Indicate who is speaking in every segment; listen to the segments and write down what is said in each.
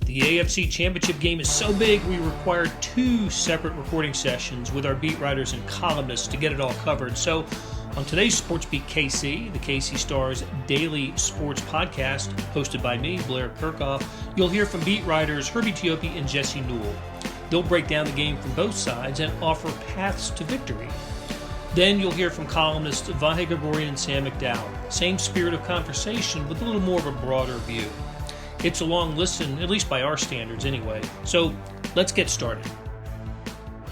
Speaker 1: The AFC Championship game is so big we required 2 separate recording sessions with our beat writers and columnists to get it all covered. So on today's SportsBeat KC, the KC Star's daily sports podcast, hosted by me, Blair Kirchhoff, you'll hear from beat writers Herbie, Teope, and Jesse Newell. They'll break down the game from both sides and offer paths to victory. Then you'll hear from columnists Vahe, Gregorian, and Sam McDowell. Same spirit of conversation with a little more of a broader view. It's a long listen, at least by our standards anyway. So let's get started.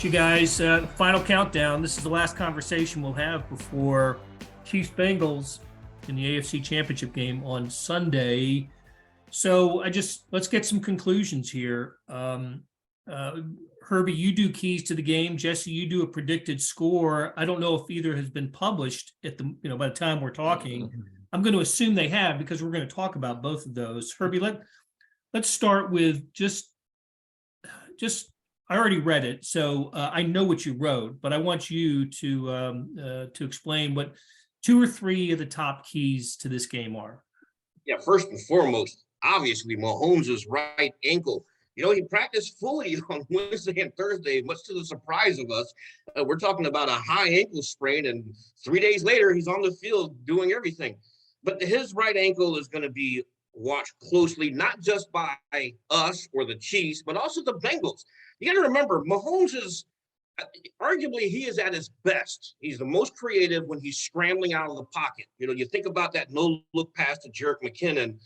Speaker 1: You guys, final countdown. This is the last conversation we'll have before Chiefs-Bengals in the AFC Championship Game on Sunday. So let's get some conclusions here. Herbie, you do keys to the game. Jesse, you do a predicted score. I don't know if either has been published at by the time we're talking. I'm going to assume they have because we're going to talk about both of those. Herbie, let's start with just I already read it, so I know what you wrote, but I want you to explain what 2 or 3 of the top keys to this game are.
Speaker 2: Yeah, first and foremost, obviously Mahomes' right ankle. He practiced fully on Wednesday and Thursday, much to the surprise of us. We're talking about a high ankle sprain, and 3 days later, he's on the field doing everything. But his right ankle is going to be watched closely, not just by us or the Chiefs, but also the Bengals. You got to remember, Mahomes arguably he is at his best. He's the most creative when he's scrambling out of the pocket. You think about that no-look pass to Jerick McKinnon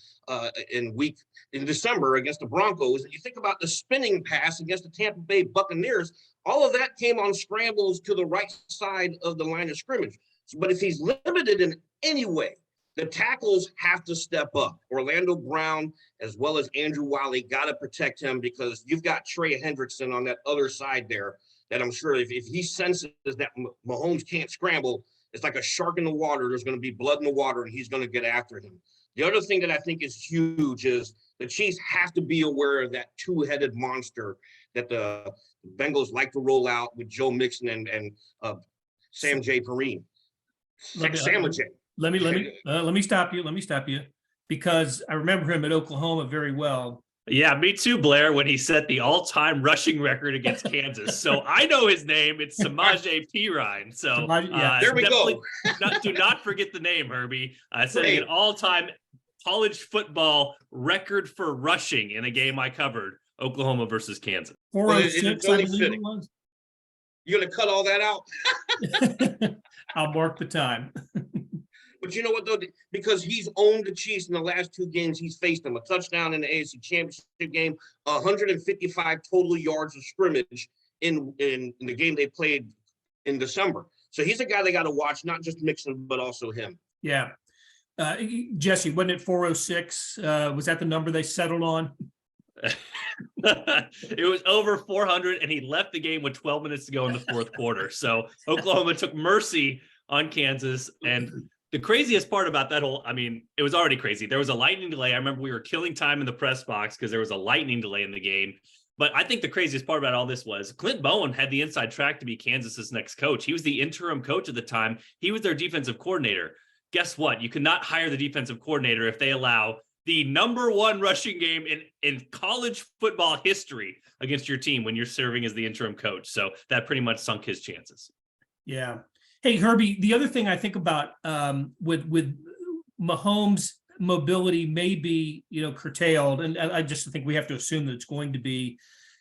Speaker 2: in December against the Broncos, and you think about the spinning pass against the Tampa Bay Buccaneers. All of that came on scrambles to the right side of the line of scrimmage. But if he's limited in any way, the tackles have to step up. Orlando Brown, as well as Andrew Wiley, got to protect him because you've got Trey Hendrickson on that other side there that I'm sure if he senses that Mahomes can't scramble, it's like a shark in the water. There's going to be blood in the water, and he's going to get after him. The other thing that I think is huge is the Chiefs have to be aware of that two-headed monster that the Bengals like to roll out with Joe Mixon and Sam J. Perrine.
Speaker 1: Let me stop you because I remember him at Oklahoma very well.
Speaker 3: Yeah, me too, Blair, when he set the all-time rushing record against Kansas. So I know his name. It's Samaje Perine. So
Speaker 2: there we go.
Speaker 3: Do not forget the name, Herbie. Setting an all-time college football record for rushing in a game I covered, Oklahoma versus Kansas.
Speaker 1: 406, I believe it was.
Speaker 2: You're going to cut all that out?
Speaker 1: I'll mark the time.
Speaker 2: But you know what, though? Because he's owned the Chiefs in the last 2 games, he's faced them. A touchdown in the AFC Championship game, 155 total yards of scrimmage in the game they played in December. So he's a guy they got to watch, not just Mixon, but also him.
Speaker 1: Yeah. Jesse, wasn't it 406? Was that the number they settled on?
Speaker 3: It was over 400, and he left the game with 12 minutes to go in the fourth quarter. So Oklahoma took mercy on Kansas, and the craziest part about that it was already crazy. There was a lightning delay. I remember we were killing time in the press box because there was a lightning delay in the game. But I think the craziest part about all this was Clint Bowen had the inside track to be Kansas's next coach. He was the interim coach at the time. He was their defensive coordinator. Guess what? You cannot hire the defensive coordinator if they allow the number 1 rushing game in college football history against your team when you're serving as the interim coach. So that pretty much sunk his chances.
Speaker 1: Yeah. Hey, Herbie, the other thing I think about with Mahomes' mobility may be, curtailed, and I just think we have to assume that it's going to be,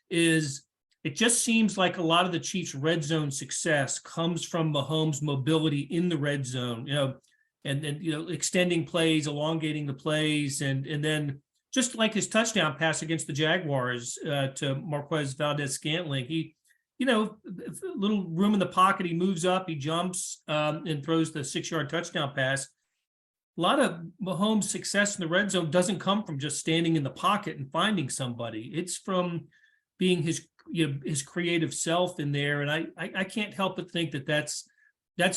Speaker 1: is it just seems like a lot of the Chiefs' red zone success comes from Mahomes' mobility in the red zone, and extending plays, elongating the plays, and then just like his touchdown pass against the Jaguars to Marquez Valdez-Scantling, he little room in the pocket, he moves up, he jumps, and throws the 6-yard touchdown pass. A lot of Mahomes' success in the red zone doesn't come from just standing in the pocket and finding somebody. It's from being his creative self in there, and I can't help but think that that's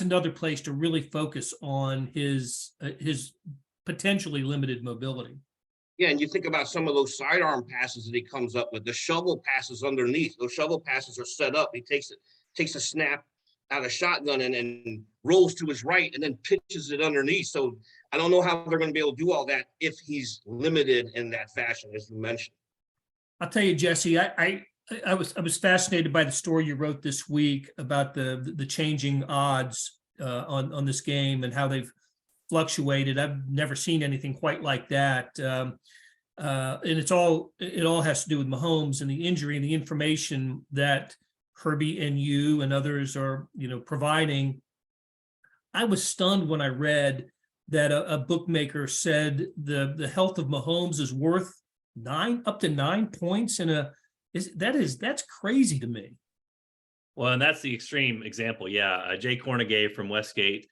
Speaker 1: another place to really focus on his potentially limited mobility.
Speaker 2: Yeah, and you think about some of those sidearm passes that he comes up with, the shovel passes underneath. Those shovel passes are set up. He takes a snap out of shotgun and rolls to his right and then pitches it underneath. So I don't know how they're going to be able to do all that if he's limited in that fashion, as you mentioned.
Speaker 1: I'll tell you, Jesse, I was fascinated by the story you wrote this week about the changing odds on this game and how they've fluctuated. I've never seen anything quite like that. And it all has to do with Mahomes and the injury and the information that Herbie and you and others are, providing. I was stunned when I read that a bookmaker said the health of Mahomes is worth up to 9 points that's crazy to me.
Speaker 3: Well, and that's the extreme example. Yeah. Jay Cornegay from Westgate,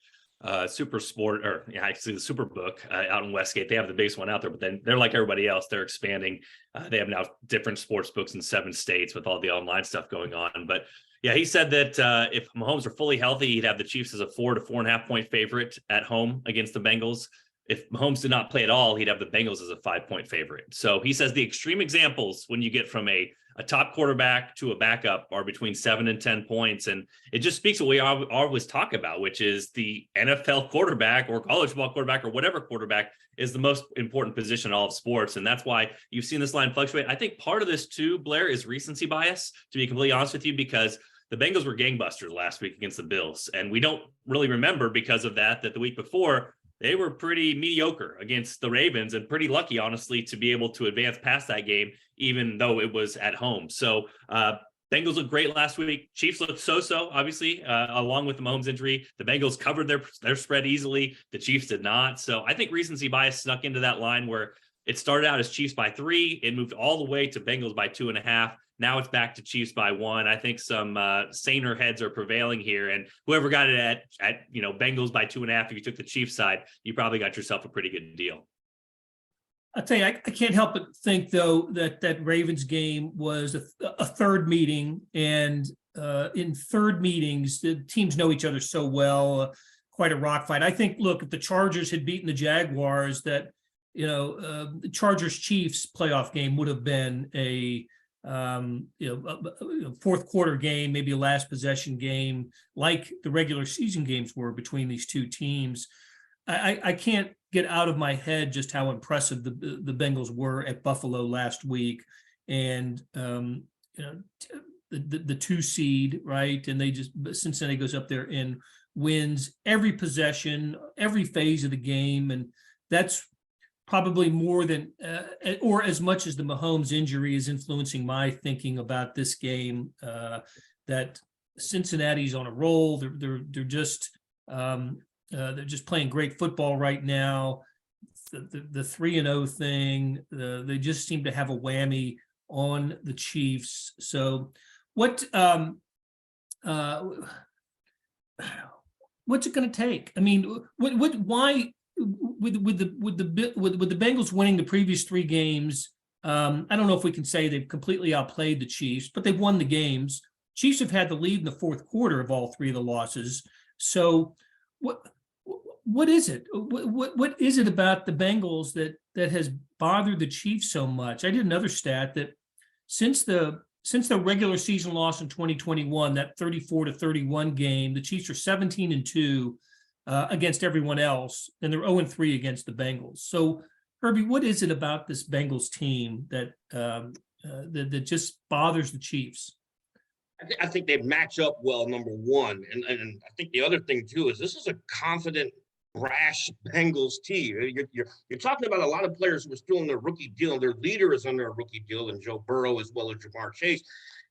Speaker 3: Super Sport, or actually the Superbook out in Westgate. They have the biggest one out there, but then they're like everybody else. They're expanding. They have now different sports books in 7 states with all the online stuff going on. But yeah, he said that if Mahomes are fully healthy, he'd have the Chiefs as a 4 to 4.5 point favorite at home against the Bengals. If Mahomes did not play at all, he'd have the Bengals as a 5-point favorite. So he says the extreme examples when you get from a top quarterback to a backup are between 7 and 10 points. And it just speaks to what we always talk about, which is the NFL quarterback or college ball quarterback or whatever quarterback is the most important position in all of sports. And that's why you've seen this line fluctuate. I think part of this too, Blair, is recency bias, to be completely honest with you, because the Bengals were gangbusters last week against the Bills. And we don't really remember because of that the week before, they were pretty mediocre against the Ravens and pretty lucky, honestly, to be able to advance past that game, even though it was at home. So Bengals looked great last week. Chiefs looked so-so, obviously, along with the Mahomes injury. The Bengals covered their spread easily. The Chiefs did not. So I think recency bias snuck into that line where it started out as Chiefs by 3. It moved all the way to Bengals by 2.5. Now it's back to Chiefs by 1. I think some saner heads are prevailing here, and whoever got it at Bengals by 2.5, if you took the Chiefs side, you probably got yourself a pretty good deal.
Speaker 1: I'll tell you, I can't help but think though that Ravens game was a third meeting, and in third meetings, the teams know each other so well. Quite a rock fight. I think. Look, if the Chargers had beaten the Jaguars, that the Chargers Chiefs playoff game would have been a fourth quarter game, maybe a last possession game, like the regular season games were between these two teams. I can't get out of my head just how impressive the Bengals were at Buffalo last week, and the 2 seed, right? And Cincinnati goes up there and wins every possession, every phase of the game, and that's probably more than or as much as the Mahomes injury is influencing my thinking about this game. That Cincinnati's on a roll. They're just playing great football right now. The 3-0 thing. They just seem to have a whammy on the Chiefs. So what's it going to take? I mean, why? With the Bengals winning the previous 3 games, I don't know if we can say they've completely outplayed the Chiefs, but they've won the games. Chiefs have had the lead in the fourth quarter of all 3 of the losses. So what is it? What is it about the Bengals that has bothered the Chiefs so much? I did another stat that since the regular season loss in 2021, that 34-31 game, the Chiefs are 17-2. Against everyone else, and they're 0-3 against the Bengals. So, Herbie, what is it about this Bengals team that just bothers the Chiefs?
Speaker 2: I think they match up well, number one, and I think the other thing too is this is a confident, brash Bengals team. You're talking about a lot of players who are still in their rookie deal. Their leader is under a rookie deal, and Joe Burrow as well as Jamar Chase,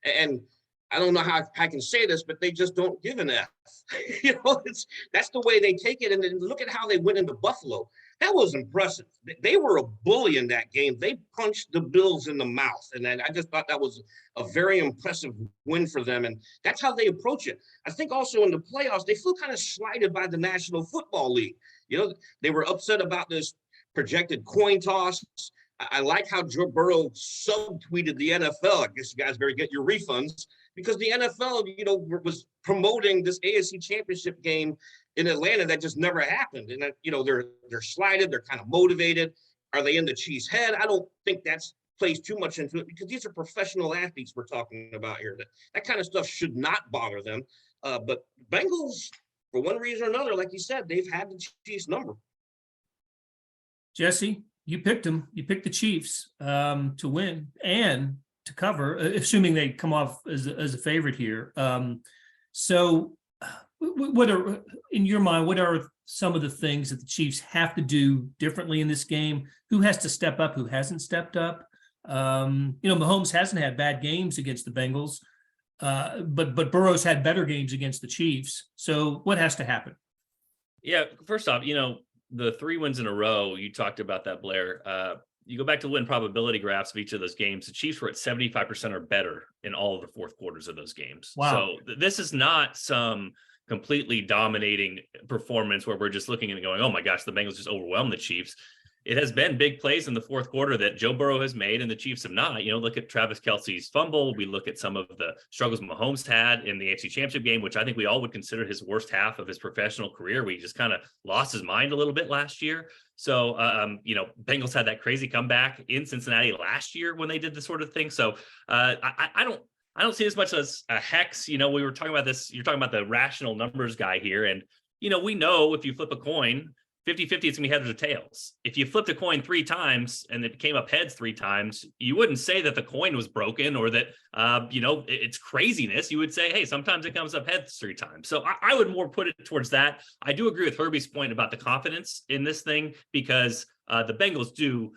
Speaker 2: and I don't know how I can say this, but they just don't give an F. That's the way they take it. And then look at how they went into Buffalo. That was impressive. They were a bully in that game. They punched the Bills in the mouth. And I just thought that was a very impressive win for them. And that's how they approach it. I think also in the playoffs, they feel kind of slighted by the National Football League. They were upset about this projected coin toss. I like how Joe Burrow subtweeted the NFL. I guess you guys better get your refunds, because the NFL, was promoting this AFC Championship game in Atlanta that just never happened. And they're slighted, they're kind of motivated. Are they in the Chiefs' head? I don't think that's plays too much into it, because these are professional athletes we're talking about here. That kind of stuff should not bother them. But Bengals, for one reason or another, like you said, they've had the Chiefs number.
Speaker 1: Jesse, You picked them. You picked the Chiefs to win and to cover, assuming they come off as a favorite here. So what are, in your mind, what are some of the things that the Chiefs have to do differently in this game? Who has to step up? Who hasn't stepped up? Mahomes hasn't had bad games against the Bengals, but Burrow's had better games against the Chiefs. So what has to happen?
Speaker 3: Yeah, first off, the 3 wins in a row, you talked about that, Blair. You go back to win probability graphs of each of those games. The Chiefs were at 75% or better in all of the fourth quarters of those games.
Speaker 1: Wow.
Speaker 3: So this is not some completely dominating performance where we're just looking and going, oh my gosh, the Bengals just overwhelmed the Chiefs. It has been big plays in the fourth quarter that Joe Burrow has made and the Chiefs have not. Look at Travis Kelce's fumble. We look at some of the struggles Mahomes had in the AFC Championship game, which I think we all would consider his worst half of his professional career, where he just kind of lost his mind a little bit last year. So, Bengals had that crazy comeback in Cincinnati last year when they did this sort of thing. So I don't see as much as a hex. We were talking about this. You're talking about the rational numbers guy here. And, we know if you flip a coin, 50-50, it's going to be heads or tails. If you flipped a coin 3 times and it came up heads 3 times, you wouldn't say that the coin was broken or that, it's craziness. You would say, hey, sometimes it comes up heads 3 times. So I would more put it towards that. I do agree with Herbie's point about the confidence in this thing because the Bengals do.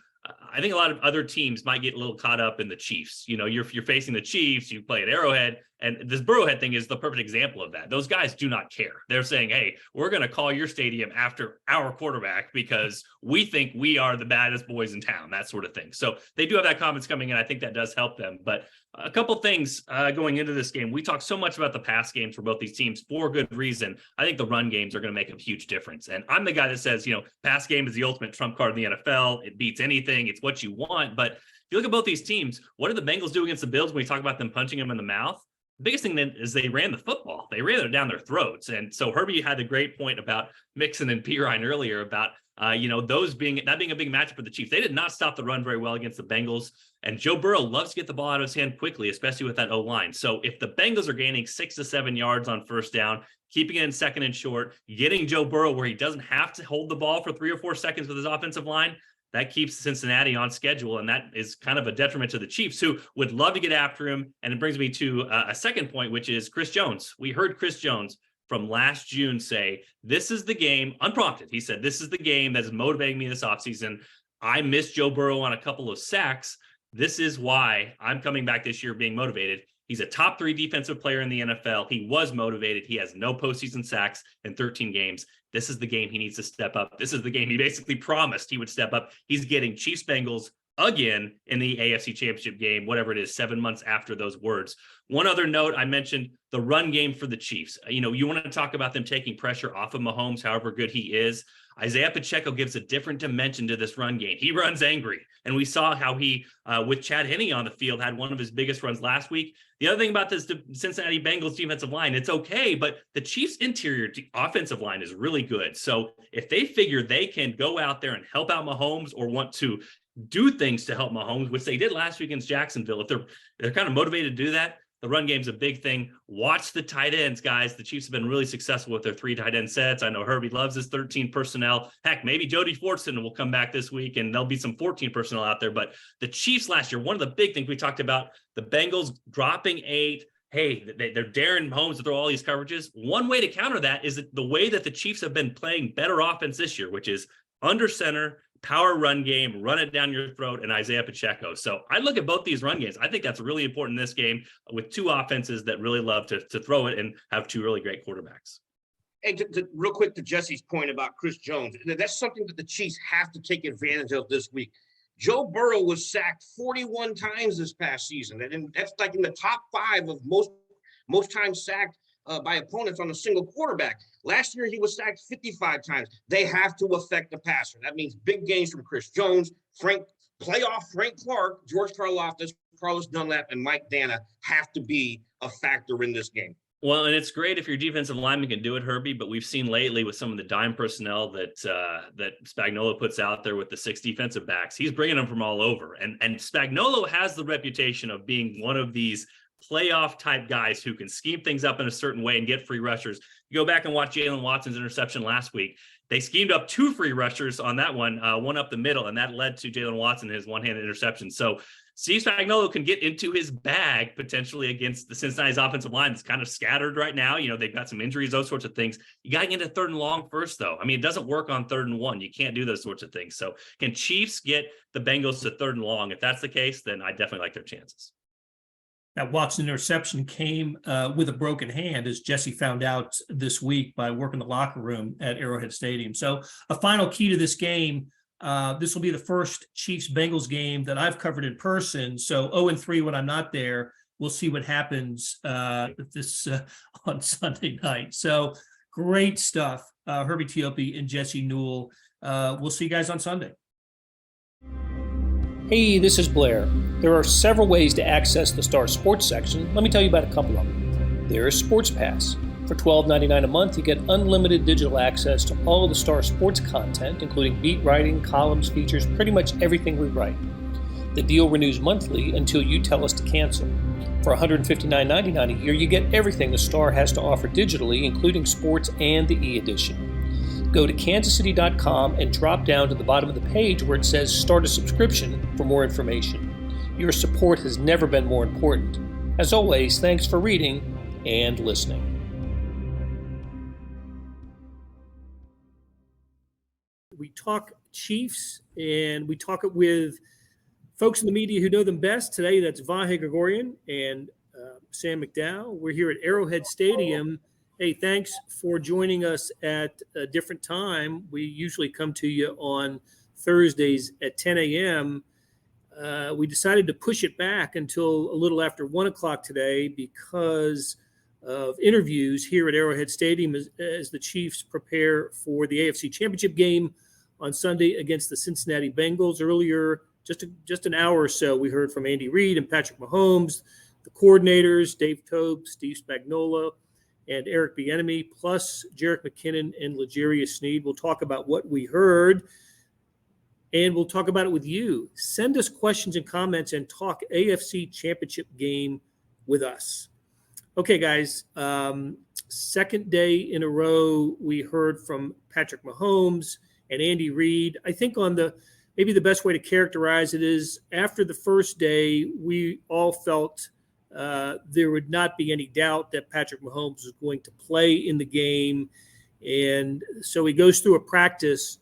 Speaker 3: I think a lot of other teams might get a little caught up in the Chiefs. You're facing the Chiefs, you play at Arrowhead, and this Burrowhead thing is the perfect example of that. Those guys do not care. They're saying, hey, we're going to call your stadium after our quarterback because we think we are the baddest boys in town, that sort of thing. So they do have that confidence coming in. I think that does help them. But a couple things going into this game. We talked so much about the pass games for both these teams for good reason. I think the run games are going to make a huge difference. And I'm the guy that says, pass game is the ultimate trump card in the NFL. It beats anything. It's what you want. But if you look at both these teams, what did the Bengals do against the Bills when we talk about them punching them in the mouth? The biggest thing then is they ran the football. They ran it down their throats. And so Herbie had a great point about Mixon and Pirine earlier about, those being a big matchup for the Chiefs. They did not stop the run very well against the Bengals. And Joe Burrow loves to get the ball out of his hand quickly, especially with that O-line. So if the Bengals are gaining 6 to 7 yards on first down, keeping it in second and short, getting Joe Burrow where he doesn't have to hold the ball for 3 or 4 seconds with his offensive line, that keeps Cincinnati on schedule. And that is kind of a detriment to the Chiefs, who would love to get after him. And it brings me to a second point, which is Chris Jones. We heard Chris Jones from last June say, this is the game, unprompted. He said, this is the game that is motivating me this offseason. I missed Joe Burrow on a couple of sacks. This is why I'm coming back this year being motivated. He's a top 3 defensive player in the NFL. He was motivated. He has no postseason sacks in 13 games. This is the game he needs to step up. This is the game he basically promised he would step up. He's getting Chiefs-Bengals again in the AFC Championship game, whatever it is, 7 months after those words. One other note, I mentioned the run game for the Chiefs. You want to talk about them taking pressure off of Mahomes, however good he is. Isaiah Pacheco gives a different dimension to this run game. He runs angry. And we saw how he, with Chad Henne on the field, had one of his biggest runs last week. The other thing about this Cincinnati Bengals defensive line, it's okay, but the Chiefs' interior offensive line is really good. So if they figure they can go out there and help out Mahomes or want to do things to help Mahomes, which they did last week against Jacksonville, if they're kind of motivated to do that, the run game's a big thing. Watch the tight ends, guys. The Chiefs have been really successful with their 3 tight end sets. I know Herbie loves his 13 personnel. Heck, maybe Jody Fortson will come back this week and there'll be some 14 personnel out there. But the Chiefs last year, one of the big things we talked about, the Bengals dropping 8. Hey, they're daring Mahomes to throw all these coverages. One way to counter that is the way that the Chiefs have been playing better offense this year, which is under center, power run game, run it down your throat, and Isaiah Pacheco. So I look at both these run games. I think that's really important in this game with 2 offenses that really love to throw it and have 2 really great quarterbacks.
Speaker 2: Hey, real quick to Jesse's point about Chris Jones, that's something that the Chiefs have to take advantage of this week. Joe Burrow was sacked 41 times this past season, and that's like in the top 5 of most times sacked by opponents on a single quarterback. Last year, he was sacked 55 times. They have to affect the passer. That means big gains from Chris Jones, playoff Frank Clark, George Karlaftis, Carlos Dunlap, and Mike Dana have to be a factor in this game.
Speaker 3: Well, and it's great if your defensive lineman can do it, Herbie, but we've seen lately with some of the dime personnel that Spagnuolo puts out there with the 6 defensive backs, he's bringing them from all over. And Spagnuolo has the reputation of being one of these playoff type guys who can scheme things up in a certain way and get free rushers. You go back and watch Jalen Watson's interception last week. They schemed up 2 free rushers on that one up the middle, and that led to Jalen Watson his one-handed interception. So Steve Spagnuolo can get into his bag potentially against the Cincinnati's offensive line that's kind of scattered right now. They've got some injuries, those sorts of things. You got to get into 3rd and long first, though. I mean, it doesn't work on 3rd and 1. You can't do those sorts of things. So can Chiefs get the Bengals to 3rd and long? If that's the case, then I definitely like their chances.
Speaker 1: That Watson interception came with a broken hand, as Jesse found out this week by working the locker room at Arrowhead Stadium. So a final key to this game. This will be the first Chiefs-Bengals game that I've covered in person. So 0-3 when I'm not there. We'll see what happens on Sunday night. So great stuff. Herbie Teope and Jesse Newell. We'll see you guys on Sunday.
Speaker 4: Hey, this is Blair. There are several ways to access the Star Sports section. Let me tell you about a couple of them. There is Sports Pass. For $12.99 a month, you get unlimited digital access to all of the Star Sports content, including beat writing, columns, features, pretty much everything we write. The deal renews monthly until you tell us to cancel. For $159.99 a year, you get everything the Star has to offer digitally, including sports and the e-edition. Go to kansascity.com and drop down to the bottom of the page where it says Start a Subscription for more information. Your support has never been more important. As always, thanks for reading and listening.
Speaker 1: We talk Chiefs, and we talk it with folks in the media who know them best. Today, that's Vahe, Gregorian, and Sam McDowell. We're here at Arrowhead Stadium. Hey, thanks for joining us at a different time. We usually come to you on Thursdays at 10 a.m. We decided to push it back until a little after 1 o'clock today because of interviews here at Arrowhead Stadium as the Chiefs prepare for the AFC Championship Game on Sunday against the Cincinnati Bengals. Earlier, just an hour or so, we heard from Andy Reid and Patrick Mahomes, the coordinators, Dave Tobe, Steve Spagnuolo, and Eric Bieniemy, plus Jerick McKinnon and L'Jarius Sneed. We'll talk about what we heard, and we'll talk about it with you. Send us questions and comments and talk AFC Championship Game with us. Okay, guys, second day in a row, we heard from Patrick Mahomes and Andy Reid. I think maybe the best way to characterize it is after the first day, we all felt there would not be any doubt that Patrick Mahomes was going to play in the game. And so he goes through a practice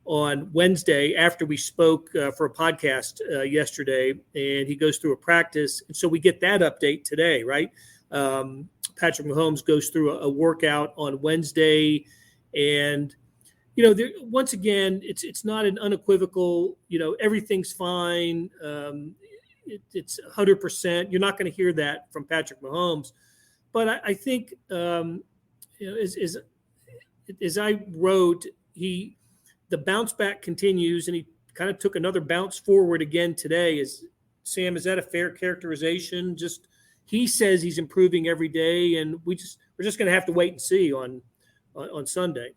Speaker 1: on Wednesday after we spoke for a podcast yesterday, and he goes through a practice. And so we get that update today, right? Patrick Mahomes goes through a workout on Wednesday, and once again, it's not an unequivocal, everything's fine. It's 100%. You're not going to hear that from Patrick Mahomes, but I think as I wrote, the bounce back continues, and he kind of took another bounce forward again today. Sam, is that a fair characterization? Just he says he's improving every day, and we're just going to have to wait and see on Sunday.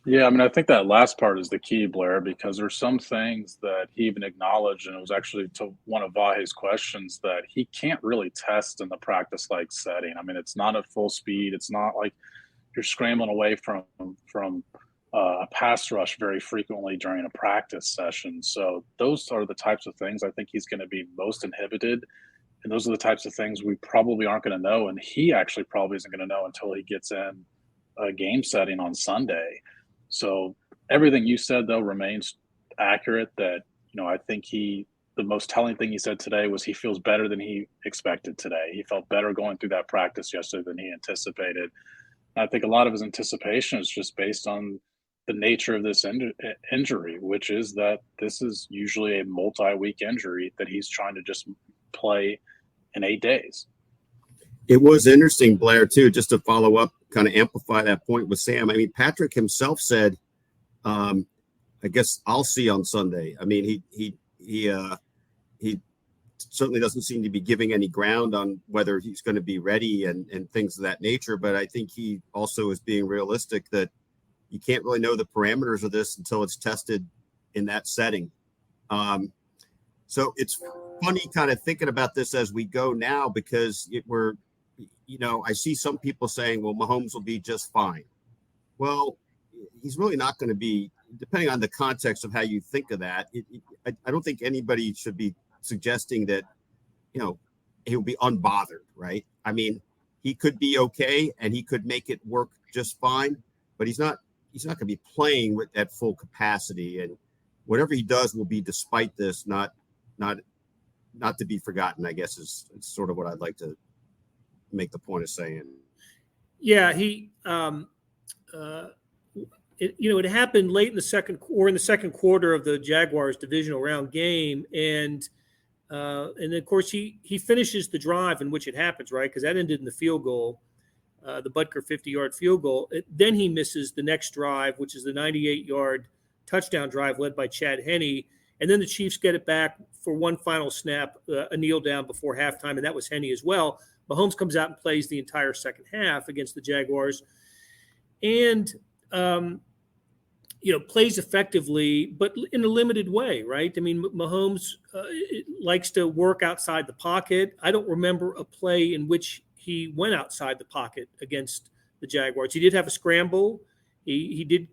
Speaker 5: Yeah, I mean, I think that last part is the key, Blair, because there's some things that he even acknowledged, and it was actually to one of Vahe's questions, that he can't really test in the practice-like setting. I mean, it's not at full speed. It's not like you're scrambling away from a pass rush very frequently during a practice session. So those are the types of things I think he's going to be most inhibited, and those are the types of things we probably aren't going to know, and he actually probably isn't going to know until he gets in a game setting on Sunday. So everything you said, though, remains accurate. That, I think the most telling thing he said today was he feels better than he expected today. He felt better going through that practice yesterday than he anticipated. And I think a lot of his anticipation is just based on the nature of this injury, which is that this is usually a multi-week injury that he's trying to just play in 8 days.
Speaker 6: It was interesting, Blair, too, just to follow up, kind of amplify that point with Sam. I mean, Patrick himself said, I guess I'll see on Sunday. I mean, he certainly doesn't seem to be giving any ground on whether he's going to be ready and things of that nature. But I think he also is being realistic that you can't really know the parameters of this until it's tested in that setting. So it's funny kind of thinking about this as we go now, because I see some people saying, well, Mahomes will be just fine. Well, he's really not going to be, depending on the context of how you think of that. I don't think anybody should be suggesting that, he'll be unbothered, right? I mean, he could be okay and he could make it work just fine, but he's not going to be playing at full capacity, and whatever he does will be despite this, not to be forgotten, I guess is sort of what I'd like to make the point of saying.
Speaker 4: Yeah, it happened late in the second quarter of the Jaguars divisional round game, and of course he finishes the drive in which it happens, right? Because that ended in the field goal, the Butker 50-yard field goal. Then he misses the next drive, which is the 98-yard touchdown drive led by Chad Henne, and then the Chiefs get it back for one final snap, a kneel down before halftime, and that was Henne as well. Mahomes comes out and plays the entire second half against the Jaguars, and plays effectively, but in a limited way, right? I mean, Mahomes likes to work outside the pocket. I don't remember a play in which he went outside the pocket against the Jaguars. He did have a scramble. He did,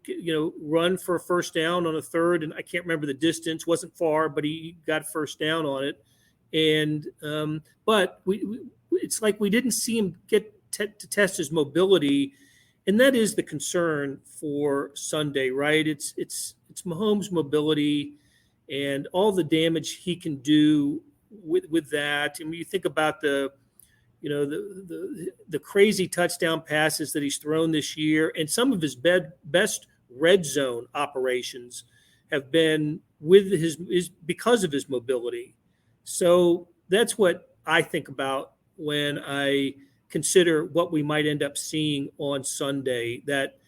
Speaker 4: run for a first down on a third, and I can't remember the distance. Wasn't far, but he got first down on it. And but it's like we didn't see him get to test his mobility, and that is the concern for Sunday, right? It's Mahomes' mobility and all the damage he can do with that. And when you think about the crazy touchdown passes that he's thrown this year, and some of his best red zone operations have been with his because of his mobility. So that's what I think about when I consider what we might end up seeing on Sunday, that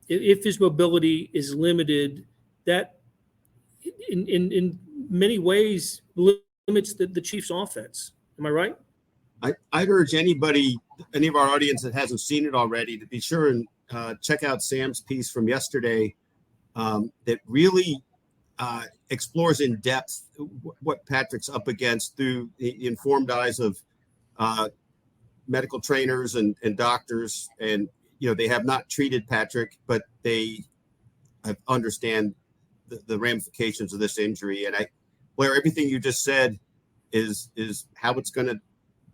Speaker 4: if his mobility is limited, that in many ways limits the Chiefs' offense. Am I right?
Speaker 6: I'd urge any of our audience that hasn't seen it already to be sure and check out Sam's piece from yesterday that really explores in depth what Patrick's up against through the informed eyes of medical trainers and doctors. And, they have not treated Patrick, but they understand the ramifications of this injury. And Blair, everything you just said is how it's going to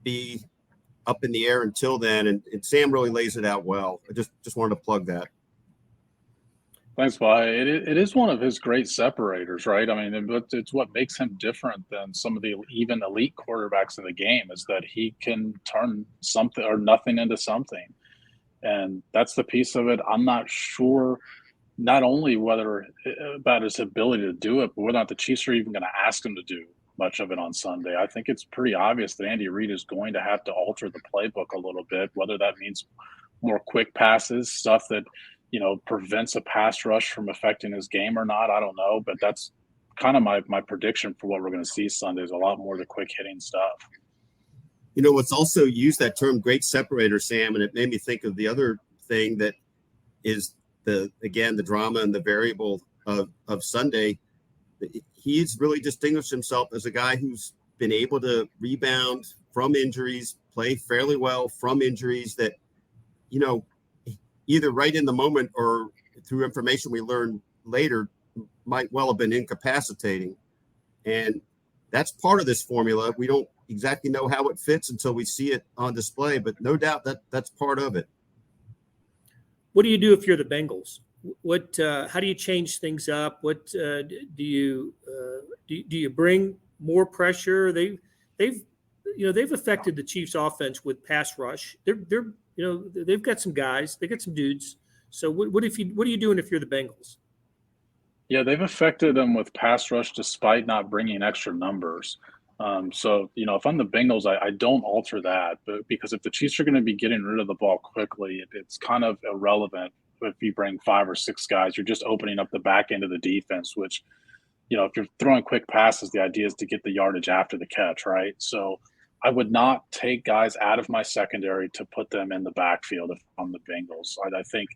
Speaker 6: be up in the air until then. And Sam really lays it out well. I just wanted to plug that.
Speaker 5: Thanks, Vahe. It is one of his great separators, right? I mean, it's what makes him different than some of the even elite quarterbacks in the game, is that he can turn something or nothing into something. And that's the piece of it. I'm not sure not only about his ability to do it, but whether or not the Chiefs are even going to ask him to do much of it on Sunday. I think it's pretty obvious that Andy Reid is going to have to alter the playbook a little bit, whether that means more quick passes, stuff that prevents a pass rush from affecting his game or not. I don't know, but that's kind of my prediction for what we're going to see Sunday is a lot more of the quick hitting stuff.
Speaker 6: What's also used that term great separator, Sam, and it made me think of the other thing that is the drama and the variable of Sunday. He's really distinguished himself as a guy who's been able to rebound from injuries, play fairly well from injuries that, either right in the moment or through information we learned later might well have been incapacitating. And that's part of this formula. We don't exactly know how it fits until we see it on display, but no doubt that's part of it.
Speaker 4: What do you do if you're the Bengals? How do you change things up? What do you bring more pressure? They've affected the Chiefs' offense with pass rush. They've got some guys, they got some dudes. So what are you doing if you're the Bengals?
Speaker 5: Yeah, they've affected them with pass rush despite not bringing extra numbers. If I'm the Bengals, I don't alter that, but because if the Chiefs are going to be getting rid of the ball quickly, it's kind of irrelevant if you bring 5 or 6 guys. You're just opening up the back end of the defense, which, if you're throwing quick passes, the idea is to get the yardage after the catch, right? So I would not take guys out of my secondary to put them in the backfield if I'm the Bengals. I think,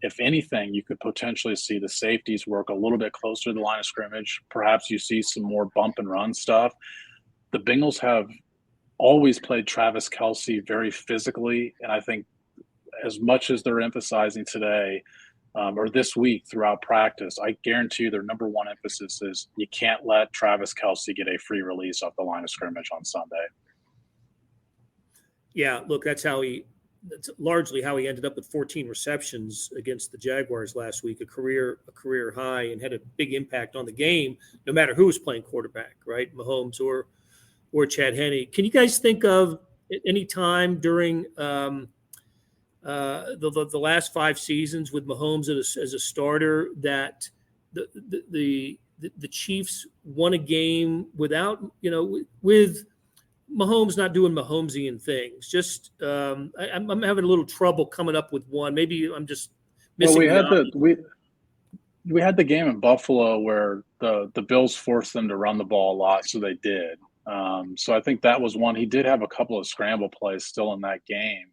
Speaker 5: if anything, you could potentially see the safeties work a little bit closer to the line of scrimmage. Perhaps you see some more bump and run stuff. The Bengals have always played Travis Kelce very physically, and I think as much as they're emphasizing today or this week throughout practice, I guarantee you their number one emphasis is you can't let Travis Kelce get a free release off the line of scrimmage on Sunday.
Speaker 4: Yeah, look, that's largely how he ended up with 14 receptions against the Jaguars last week, a career high, and had a big impact on the game, no matter who was playing quarterback, right? Mahomes or Chad Henne. Can you guys think of any time during the last 5 seasons with Mahomes as a starter that the Chiefs won a game without, with Mahomes not doing Mahomesian things? Just I'm having a little trouble coming up with one. Maybe I'm just missing.
Speaker 5: Well, we had the game in Buffalo where the Bills forced them to run the ball a lot, so they did. So I think that was one. He did have a couple of scramble plays still in that game.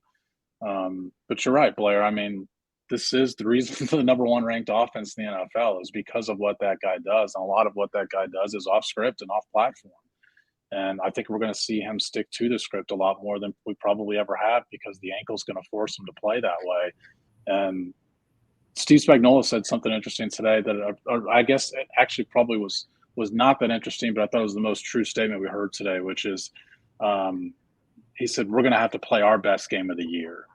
Speaker 5: But you're right, Blair. I mean, this is the reason for the number 1 ranked offense in the NFL is because of what that guy does. And a lot of what that guy does is off script and off platform. And I think we're going to see him stick to the script a lot more than we probably ever have because the ankle's going to force him to play that way. And Steve Spagnuolo said something interesting today that I guess it actually probably was not that interesting, but I thought it was the most true statement we heard today, which is he said, we're going to have to play our best game of the year.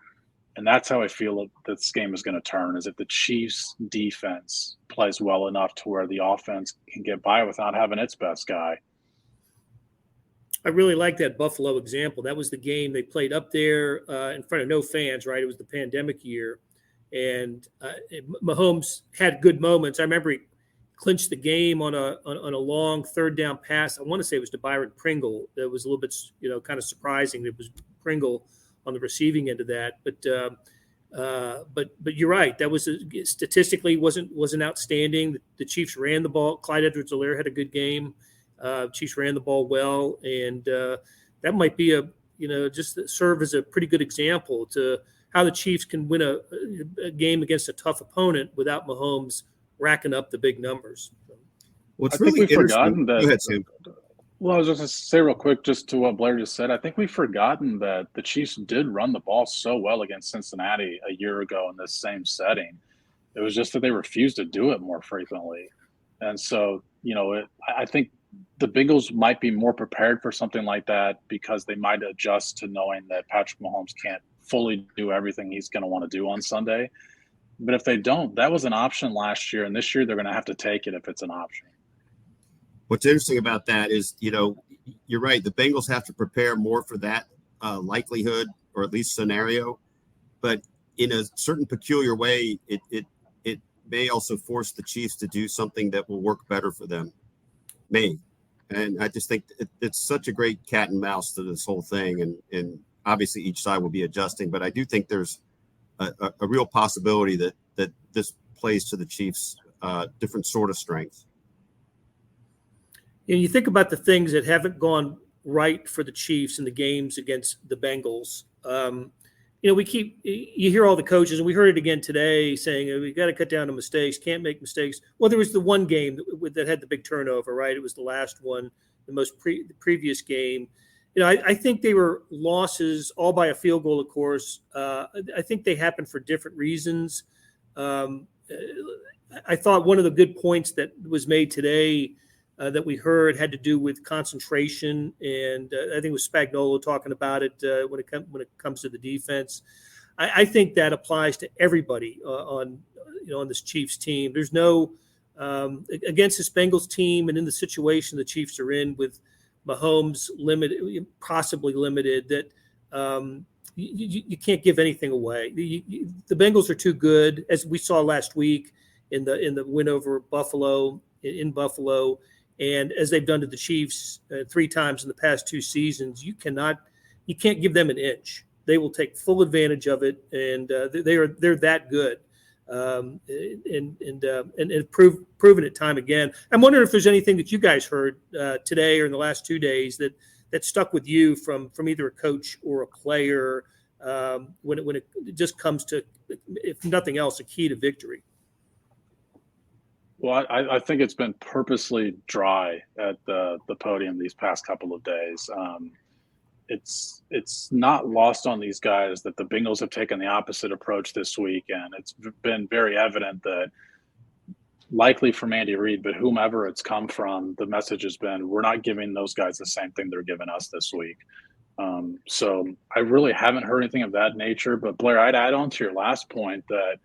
Speaker 5: And that's how I feel that this game is going to turn, is if the Chiefs defense plays well enough to where the offense can get by without having its best guy.
Speaker 4: I really like that Buffalo example. That was the game they played up there in front of no fans, right? It was the pandemic year. And Mahomes had good moments. I remember he clinched the game on a long 3rd down pass. I want to say it was to Byron Pringle. That was a little bit, kind of surprising. It was Pringle on the receiving end of that. But you're right. That was statistically wasn't outstanding. The Chiefs ran the ball. Clyde Edwards-Helaire had a good game. Chiefs ran the ball well, and that might be just serve as a pretty good example to how the Chiefs can win a game against a tough opponent without Mahomes racking up the big numbers.
Speaker 6: Well, it's
Speaker 5: I think
Speaker 6: really
Speaker 5: we've forgotten that.
Speaker 6: Go ahead, Sam.
Speaker 5: Well, I was just going to say real quick, just to what Blair just said, I think we've forgotten that the Chiefs did run the ball so well against Cincinnati a year ago in this same setting. It was just that they refused to do it more frequently. And so, I think the Bengals might be more prepared for something like that because they might adjust to knowing that Patrick Mahomes can't fully do everything he's going to want to do on Sunday. But if they don't, that was an option last year, and this year they're going to have to take it if it's an option.
Speaker 6: What's interesting about that is, you're right. The Bengals have to prepare more for that likelihood or at least scenario. But in a certain peculiar way, it may also force the Chiefs to do something that will work better for them. And I just think it's such a great cat and mouse to this whole thing. And obviously each side will be adjusting, but I do think there's a real possibility that this plays to the Chiefs' different sort of strength.
Speaker 4: And you think about the things that haven't gone right for the Chiefs in the games against the Bengals. You hear all the coaches, and we heard it again today, saying we got to cut down on mistakes, can't make mistakes. Well, there was the one game that had the big turnover, right? It was the last one, the previous game. I think they were losses all by a field goal, of course. I think they happened for different reasons. I thought one of the good points that was made today that we heard had to do with concentration, and I think it was Spagnuolo talking about it when it comes to the defense. I think that applies to everybody on this Chiefs team. There's no against this Bengals team, and in the situation the Chiefs are in with Mahomes possibly limited, that you can't give anything away. The Bengals are too good, as we saw last week in the win over Buffalo in Buffalo. And as they've done to the Chiefs 3 times in the past 2 seasons, you can't give them an inch. They will take full advantage of it, and they're that good, and proven it time again. I'm wondering if there's anything that you guys heard today or in the last 2 days that stuck with you from either a coach or a player when it just comes to, if nothing else, a key to victory.
Speaker 5: Well, I think it's been purposely dry at the podium these past couple of days. it's not lost on these guys that the Bengals have taken the opposite approach this week, and it's been very evident that, likely from Andy Reid, but whomever it's come from, the message has been, we're not giving those guys the same thing they're giving us this week. So I really haven't heard anything of that nature. But Blair, I'd add on to your last point that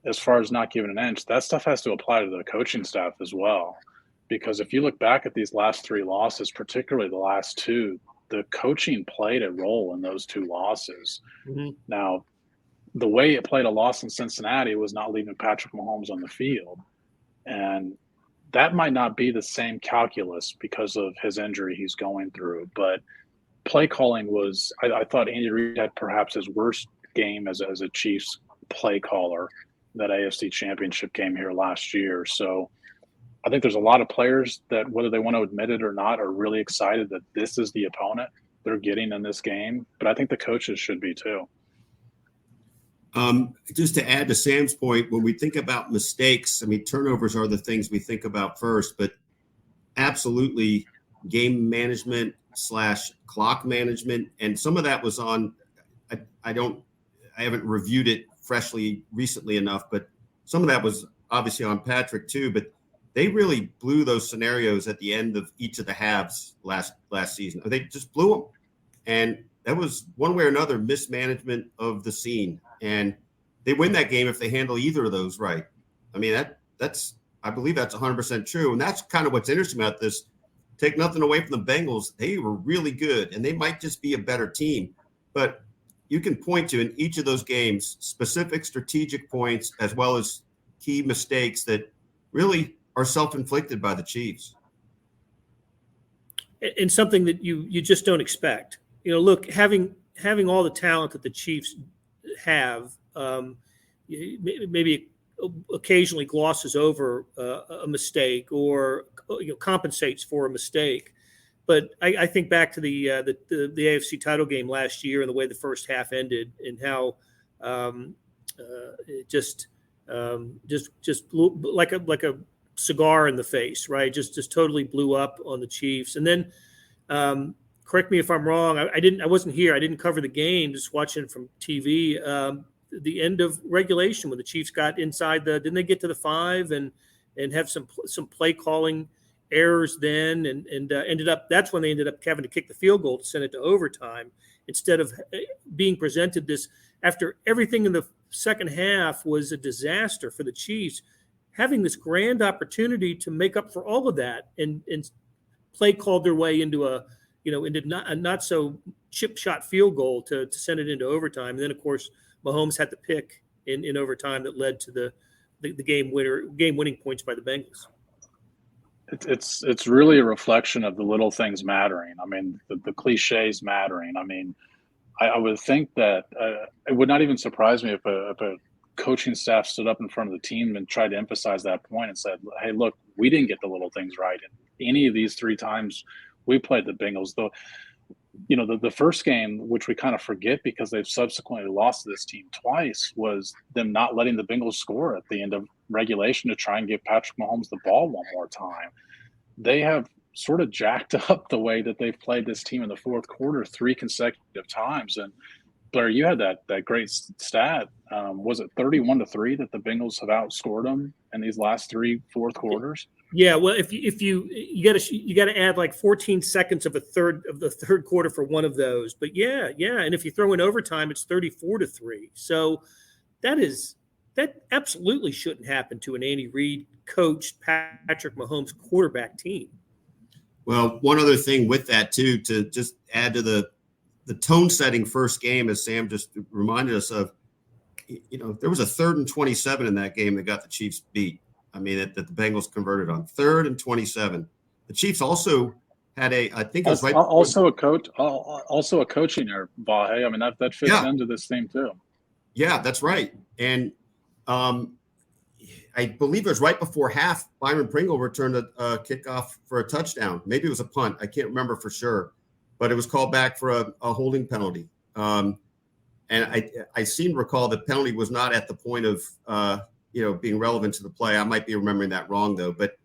Speaker 5: as far as not giving an inch, that stuff has to apply to the coaching staff as well. Because if you look back at these last 3 losses, particularly the last 2, the coaching played a role in those 2 losses. Mm-hmm. Now, the way it played a loss in Cincinnati was not leaving Patrick Mahomes on the field. And that might not be the same calculus because of his injury he's going through. But play calling was, I thought Andy Reid had perhaps his worst game as a Chiefs play caller, that AFC Championship game here last year. So I think there's a lot of players that, whether they want to admit it or not, are really excited that this is the opponent they're getting in this game. But I think the coaches should be too.
Speaker 6: Just to add to Sam's point, when we think about mistakes, I mean, turnovers are the things we think about first, but absolutely game management / clock management. And some of that was on, I haven't reviewed it recently enough, but some of that was obviously on Patrick too, but they really blew those scenarios at the end of each of the halves last season. They just blew them. And that was one way or another mismanagement of the scene. And they win that game if they handle either of those right. I mean, I believe that's 100% true. And that's kind of what's interesting about this. Take nothing away from the Bengals. They were really good, and they might just be a better team. But you can point to, in each of those games, specific strategic points as well as key mistakes that really are self-inflicted by the Chiefs.
Speaker 4: And something that you just don't expect. Look, having all the talent that the Chiefs have, maybe occasionally glosses over a mistake or compensates for a mistake. But I think back to the AFC title game last year and the way the first half ended, and how it just blew like a cigar in the face, right? Just totally blew up on the Chiefs. And then correct me if I'm wrong. I wasn't here. I didn't cover the game. Just watching it from TV. The end of regulation when the Chiefs got inside didn't they get to the 5 and have some play calling errors then and that's when they ended up having to kick the field goal to send it to overtime instead of being presented this after everything in the second half was a disaster for the Chiefs, having this grand opportunity to make up for all of that and play called their way into a not so chip shot field goal to send it into overtime. And then of course Mahomes had the pick in overtime that led to the game winning points by the Bengals.
Speaker 5: It's really a reflection of the little things mattering. I mean, the cliches mattering. I mean, I would think that it would not even surprise me if a coaching staff stood up in front of the team and tried to emphasize that point and said, hey, look, we didn't get the little things right. And any of these 3 times we played the Bengals, though, the first game, which we kind of forget because they've subsequently lost to this team twice, was them not letting the Bengals score at the end of regulation to try and give Patrick Mahomes the ball one more time. They have sort of jacked up the way that they've played this team in the fourth quarter 3 consecutive times. And Blair, you had that great stat. Was it 31-3 that the Bengals have outscored them in these last 3 fourth quarters?
Speaker 4: Yeah, well, if you got to add like 14 seconds of the third quarter for one of those, but yeah, and if you throw in overtime, it's 34-3. So that absolutely shouldn't happen to an Andy Reid coached Patrick Mahomes quarterback team.
Speaker 6: Well, one other thing with that too, to just add to the tone-setting first game, as Sam just reminded us of, there was a 3rd and 27 in that game that got the Chiefs beat. I mean, that the Bengals converted on 3rd and 27. The Chiefs also had I think it was right.
Speaker 5: Also a coaching error, Vahe. I mean, that fits into this thing too.
Speaker 6: Yeah, that's right. And I believe it was right before half, Byron Pringle returned a kickoff for a touchdown. Maybe it was a punt. I can't remember for sure, but it was called back for a holding penalty. And I seem to recall the penalty was not at the point of being relevant to the play. I might be remembering that wrong though, but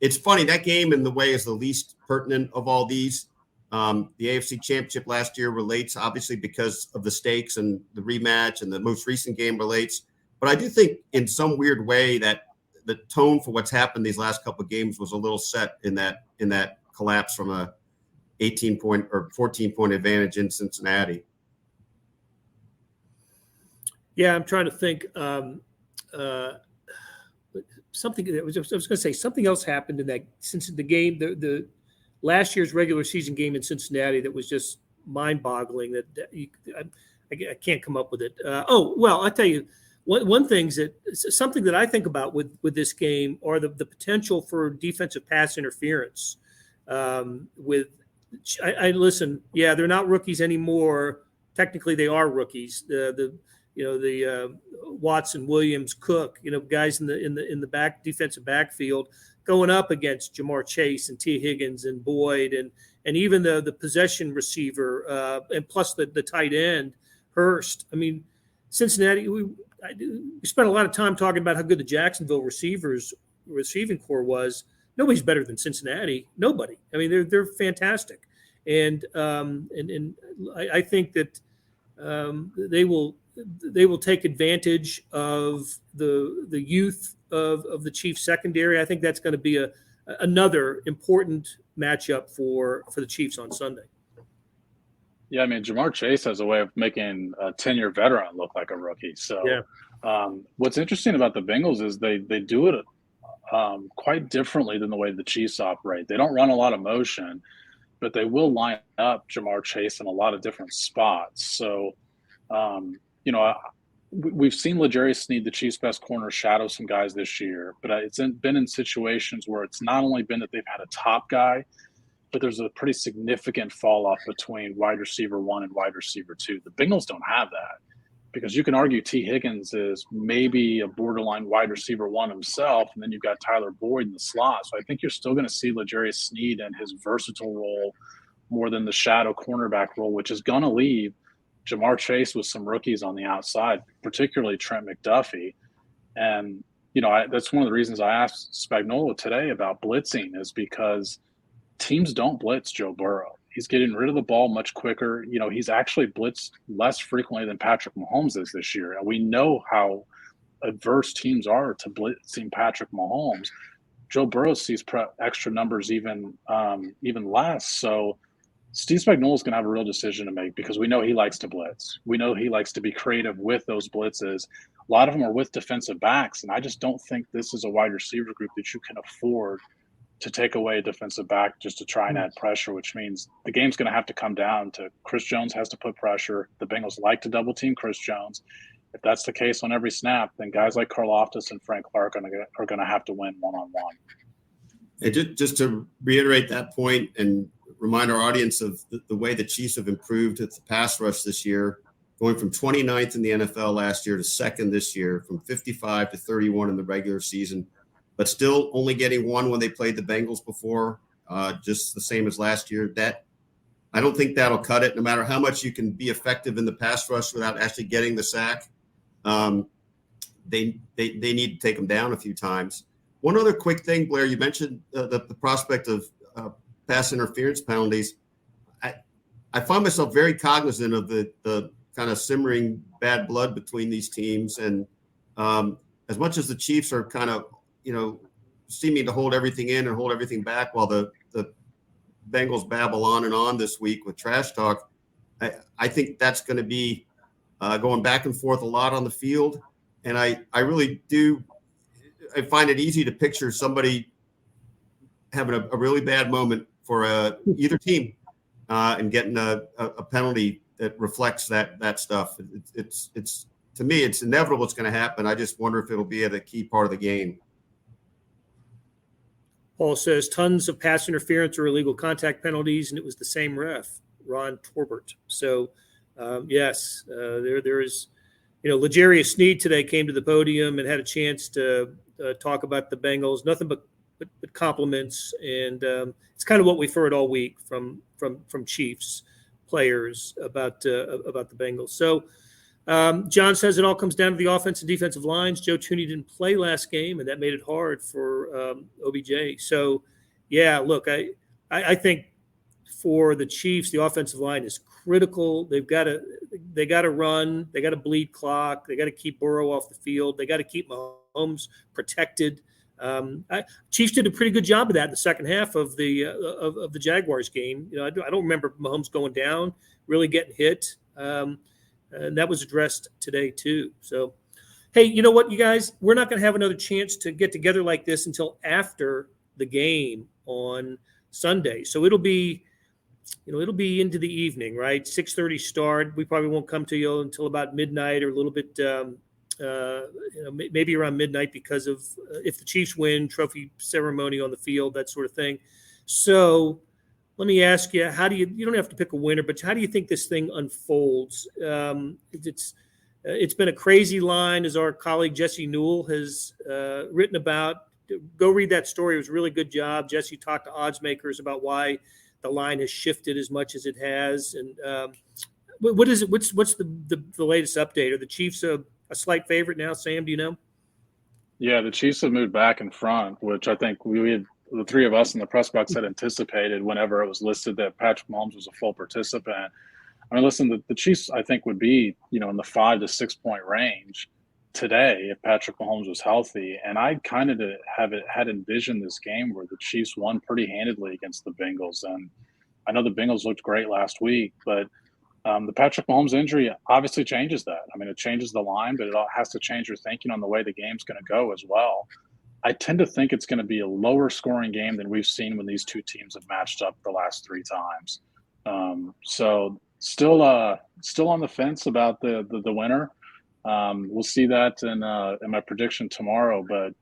Speaker 6: it's funny, that game in the way is the least pertinent of all these. The AFC Championship last year relates, obviously, because of the stakes and the rematch, and the most recent game relates. But I do think in some weird way that the tone for what's happened these last couple of games was a little set in that collapse from a 18-point or 14-point advantage in Cincinnati.
Speaker 4: Yeah, I'm trying to think. Something I was going to say something else happened in that since the game, the last year's regular season game in Cincinnati that was just mind-boggling. I can't come up with it. I'll tell you. One thing's that something that I think about with this game are the potential for defensive pass interference. Listen, yeah, they're not rookies anymore. Technically, they are rookies. The Watson, Williams, Cook, guys in the back defensive backfield going up against Jamar Chase and T. Higgins and Boyd and even the possession receiver and plus the tight end Hurst. I mean, Cincinnati. We spent a lot of time talking about how good the Jacksonville receiving core was. Nobody's better than Cincinnati. Nobody. I mean, they're fantastic, and I think that they will take advantage of the youth of the Chiefs secondary. I think that's going to be another important matchup for the Chiefs on Sunday.
Speaker 5: Yeah, I mean, Jamar Chase has a way of making a 10-year veteran look like a rookie. So yeah. What's interesting about the Bengals is they do it quite differently than the way the Chiefs operate. They don't run a lot of motion, but they will line up Jamar Chase in a lot of different spots. So, we've seen L'Jarius Sneed, the Chiefs' best corner, shadow some guys this year, but it's been in situations where it's not only been that they've had a top guy, but there's a pretty significant fall off between wide receiver 1 and wide receiver 2. The Bengals don't have that because you can argue T. Higgins is maybe a borderline wide receiver 1 himself, and then you've got Tyler Boyd in the slot. So I think you're still going to see L'Jarius Sneed and his versatile role more than the shadow cornerback role, which is going to leave Jamar Chase with some rookies on the outside, particularly Trent McDuffie. And, that's one of the reasons I asked Spagnuolo today about blitzing is because teams don't blitz Joe Burrow. He's getting rid of the ball much quicker. He's actually blitzed less frequently than Patrick Mahomes is this year. And we know how adverse teams are to blitzing Patrick Mahomes. Joe Burrow sees extra numbers even less. So Steve Spagnuolo is going to have a real decision to make because we know he likes to blitz. We know he likes to be creative with those blitzes. A lot of them are with defensive backs, and I just don't think this is a wide receiver group that you can afford to take away a defensive back just to try and add pressure, which means the game's going to have to come down to Chris Jones has to put pressure. The Bengals like to double team Chris Jones. If that's the case on every snap, then guys like Karlaftis and Frank Clark are going to have to win one-on-one.
Speaker 6: And just to reiterate that point and remind our audience of the way the Chiefs have improved at the pass rush this year, going from 29th in the NFL last year to 2nd this year, from 55 to 31 in the regular season, but still only getting 1 when they played the Bengals before, just the same as last year. That I don't think that'll cut it, no matter how much you can be effective in the pass rush without actually getting the sack. They need to take them down a few times. One other quick thing, Blair, you mentioned the prospect of pass interference penalties. I find myself very cognizant of the kind of simmering bad blood between these teams. And as much as the Chiefs are kind of, seeming to hold everything in and hold everything back while the Bengals babble on and on this week with trash talk, I think that's going to be going back and forth a lot on the field. And I really do. I find it easy to picture somebody having a really bad moment for either team and getting a penalty that reflects that stuff. It's to me, it's inevitable it's going to happen. I just wonder if it'll be at a key part of the game.
Speaker 4: Paul says tons of pass interference or illegal contact penalties, and it was the same ref, Ron Torbert. So, yes, there is, L'Jarius Sneed today came to the podium and had a chance to talk about the Bengals, nothing but compliments, and it's kind of what we've heard all week from Chiefs players about the Bengals. So, John says it all comes down to the offense and defensive lines. Joe Thuney didn't play last game, and that made it hard for OBJ. So, yeah, look, I think for the Chiefs, the offensive line is critical. They got to run. They got to bleed clock. They got to keep Burrow off the field. They got to keep Mahomes protected. Chiefs did a pretty good job of that in the second half of the Jaguars game. I don't remember Mahomes going down, really getting hit, and that was addressed today too. So, hey, you know what, you guys? We're not going to have another chance to get together like this until after the game on Sunday. So it'll be into the evening, right? 6:30 start. We probably won't come to you until about midnight or a little bit. Maybe around midnight because of if the Chiefs win, trophy ceremony on the field, that sort of thing. So let me ask you, you don't have to pick a winner, but how do you think this thing unfolds? It's been a crazy line, as our colleague Jesse Newell has written about. Go read that story. It was a really good job. Jesse talked to odds makers about why the line has shifted as much as it has. And what is it? What's the latest update? Are the Chiefs a slight favorite now, Sam? Do you know?
Speaker 5: Yeah, the Chiefs have moved back in front, which I think the three of us in the press box had anticipated whenever it was listed that Patrick Mahomes was a full participant. I mean, listen, the Chiefs, I think, would be, in the 5 to 6 point range today if Patrick Mahomes was healthy. And I kind of had envisioned this game where the Chiefs won pretty handedly against the Bengals. And I know the Bengals looked great last week, but the Patrick Mahomes injury obviously changes that. I mean, it changes the line, but it has to change your thinking on the way the game's going to go as well. I tend to think it's going to be a lower scoring game than we've seen when these two teams have matched up the last 3 times. So still on the fence about the winner. We'll see that in my prediction tomorrow, but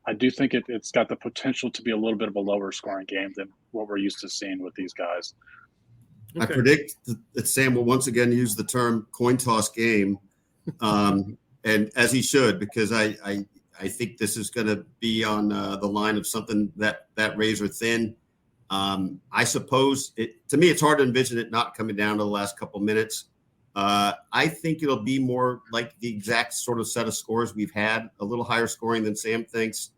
Speaker 5: I do think it's got the potential to be a little bit of a lower scoring game than what we're used to seeing with these guys.
Speaker 6: Okay. I predict that Sam will once again use the term coin toss game, and as he should, because I think this is going to be on the line of something that razor thin. I suppose to me, it's hard to envision it not coming down to the last couple minutes. I think it'll be more like the exact sort of set of scores we've had, a little higher scoring than Sam thinks,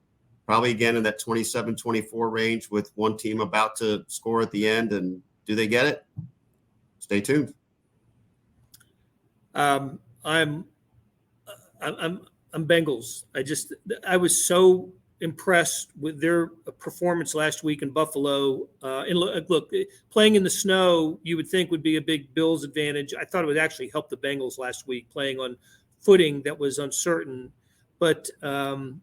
Speaker 6: probably again in that 27-24 range with one team about to score at the end. And do they get it? Stay tuned.
Speaker 4: I'm Bengals. I was so impressed with their performance last week in Buffalo. And look, playing in the snow, you would think would be a big Bills advantage. I thought it would actually help the Bengals last week, playing on footing that was uncertain. But I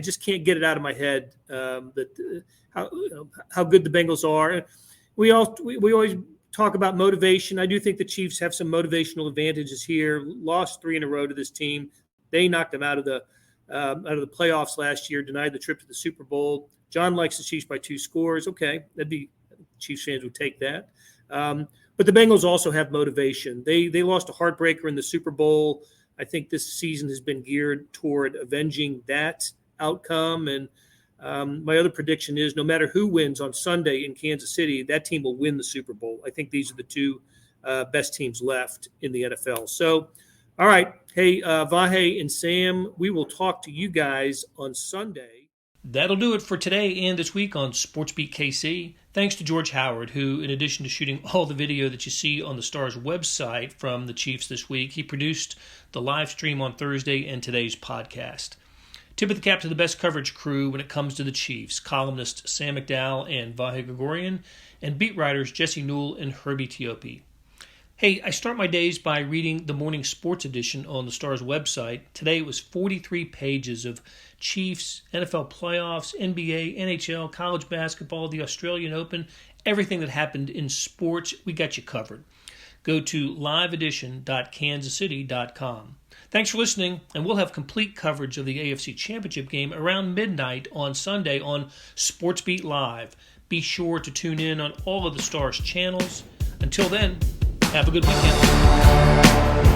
Speaker 4: just can't get it out of my head that how good the Bengals are. We always talk about motivation. I do think the Chiefs have some motivational advantages here. Lost 3 in a row to this team. They knocked them out of the playoffs last year, denied the trip to the Super Bowl. John likes the Chiefs by 2 scores. Okay, Chiefs fans would take that. But the Bengals also have motivation. They lost a heartbreaker in the Super Bowl. I think this season has been geared toward avenging that outcome. And my other prediction is no matter who wins on Sunday in Kansas City, that team will win the Super Bowl. I think these are the 2 best teams left in the NFL. So, all right. Hey, Vahe and Sam, we will talk to you guys on Sunday.
Speaker 1: That'll do it for today and this week on SportsBeat KC. Thanks to George Howard, who, in addition to shooting all the video that you see on the Star's website from the Chiefs this week, he produced the live stream on Thursday and today's podcast. Tip of the cap to the best coverage crew when it comes to the Chiefs, columnists Sam McDowell and Vahe Gregorian, and beat writers Jesse Newell and Herbie Teope. Hey, I start my days by reading the morning sports edition on the Star's website. Today it was 43 pages of Chiefs, NFL playoffs, NBA, NHL, college basketball, the Australian Open, everything that happened in sports. We got you covered. Go to liveedition.kansascity.com. Thanks for listening, and we'll have complete coverage of the AFC Championship Game around midnight on Sunday on SportsBeat Live. Be sure to tune in on all of the Star's channels. Until then, have a good weekend.